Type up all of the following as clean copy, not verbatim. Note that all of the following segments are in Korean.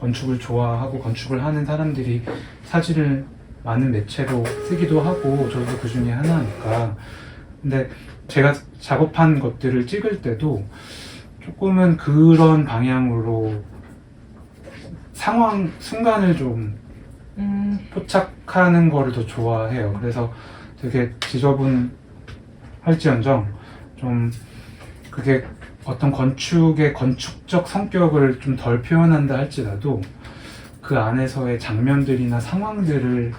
건축을 좋아하고 건축을 하는 사람들이 사진을 많은 매체로 쓰기도 하고 저도 그 중에 하나니까. 근데 제가 작업한 것들을 찍을 때도 조금은 그런 방향으로 상황, 순간을 좀 포착하는 거를 더 좋아해요. 그래서 되게 지저분할지언정 좀 그게 어떤 건축의 건축적 성격을 좀 덜 표현한다 할지라도 그 안에서의 장면들이나 상황들을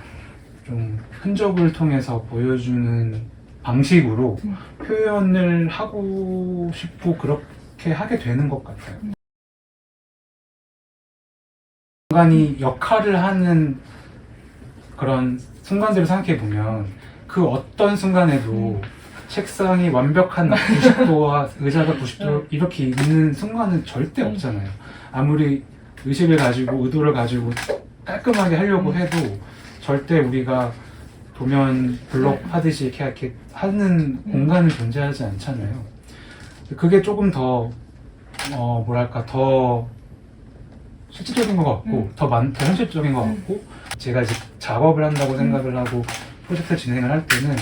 좀 흔적을 통해서 보여주는 방식으로 표현을 하고 싶고 그렇게 하게 되는 것 같아요. 공간이 역할을 하는 그런 순간들을 생각해 보면 그 어떤 순간에도 책상이 완벽한 90도와 의자가 90도 이렇게 있는 순간은 절대 없잖아요. 아무리 의식을 가지고 의도를 가지고 깔끔하게 하려고 해도 절대 우리가 도면 블록 하듯이 이렇게 하는 공간은 존재하지 않잖아요. 그게 조금 더 뭐랄까 더 실질적인 것 같고 더 현실적인 것 같고 제가 이제 작업을 한다고 생각을 하고 프로젝트를 진행을 할 때는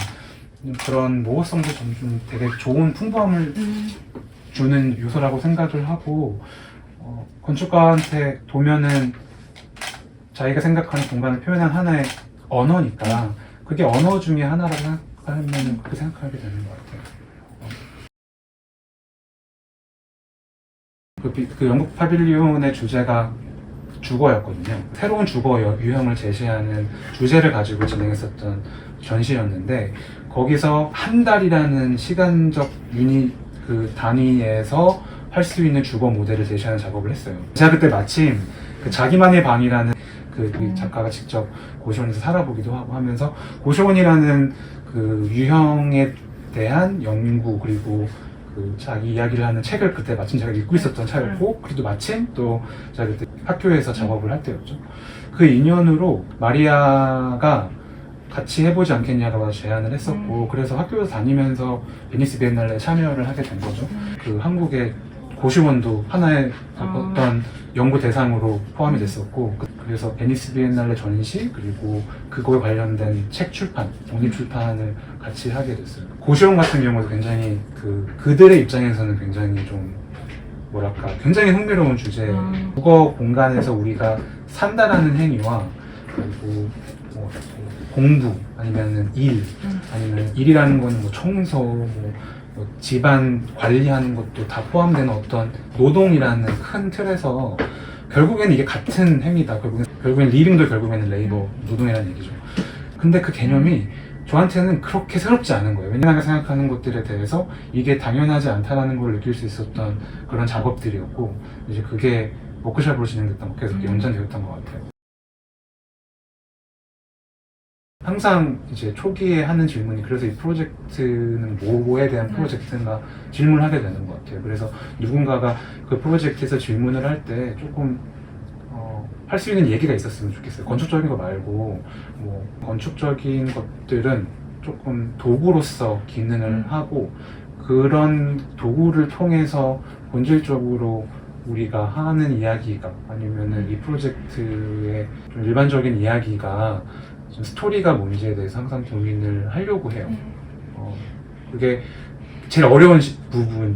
그런 모호성도 좀 되게 좋은 풍부함을 주는 요소라고 생각을 하고 건축가한테 도면은 자기가 생각하는 공간을 표현한 하나의 언어니까 그게 언어 중에 하나라고 생각하면 그렇게 생각하게 되는 것 같아요. 그 영국 파빌리온의 주제가 주거였거든요. 새로운 주거 유형을 제시하는 주제를 가지고 진행했었던 전시였는데 거기서 한 달이라는 시간적 그 단위에서 할 수 있는 주거 모델을 제시하는 작업을 했어요. 제가 그때 마침 그 자기만의 방이라는 그 작가가 직접 고시원에서 살아보기도 하고 하면서 고시원이라는 그 유형에 대한 연구 그리고 그 자기 이야기를 하는 책을 그때 마침 제가 읽고 있었던 차였고 그리고 마침 또 제가 그때 학교에서 작업을 할 때였죠. 그 인연으로 마리아가 같이 해보지 않겠냐라고 제안을 했었고 그래서 학교에서 다니면서 베니스 비엔날레에 참여를 하게 된 거죠. 그 한국의 고시원도 하나의 어떤 연구 대상으로 포함이 됐었고 그래서 베니스 비엔날레 전시 그리고 그거에 관련된 책 출판, 독립 출판을 같이 하게 됐어요. 고시원 같은 경우도 굉장히 그들의 입장에서는 굉장히 좀 뭐랄까 굉장히 흥미로운 주제. 주거 공간에서 우리가 산다라는 행위와 그리고 뭐 공부 아니면은 아니면 일이라는 거는 뭐 청소 뭐 집안 관리하는 것도 다 포함되는 어떤 노동이라는 큰 틀에서 결국에는 이게 같은 행위다. 결국엔 리빙도 결국에는 레이버 노동이라는 얘기죠. 근데 그 개념이 저한테는 그렇게 새롭지 않은 거예요. 왜냐하면 생각하는 것들에 대해서 이게 당연하지 않다라는 걸 느낄 수 있었던 그런 작업들이었고 이제 그게 워크숍으로 진행됐던 거 계속 연장되었던 것 같아요. 항상 이제 초기에 하는 질문이 그래서 이 프로젝트는 뭐에 대한 프로젝트인가 질문을 하게 되는 것 같아요. 그래서 누군가가 그 프로젝트에서 질문을 할 때 조금 할 수 있는 얘기가 있었으면 좋겠어요. 건축적인 거 말고 뭐 건축적인 것들은 조금 도구로서 기능을 하고 그런 도구를 통해서 본질적으로 우리가 하는 이야기가 아니면은 이 프로젝트의 좀 일반적인 이야기가 좀 스토리가 뭔지에 대해서 항상 고민을 하려고 해요. 그게 제일 어려운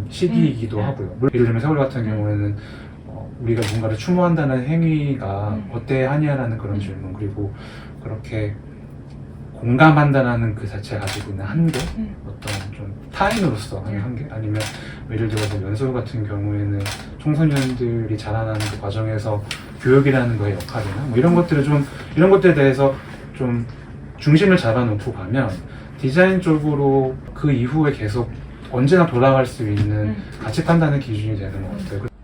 시기이기도 하고요. 예를 들면 세월 같은 경우에는 우리가 뭔가를 추모한다는 행위가 어때하냐라는 그런 질문 그리고 그렇게 공감한다는 그 자체가 가지고 있는 한계 어떤 좀 타인으로서 하는 한계 아니면 예를 들어서 연수 같은 경우에는 청소년들이 자라나는 그 과정에서 교육이라는 거의 역할이나 뭐 이런 것들을 좀 이런 것들에 대해서 좀 중심을 잡아놓고 가면 디자인 쪽으로 그 이후에 계속 언제나 돌아갈 수 있는 가치 판단의 기준이 되는 것 같아요.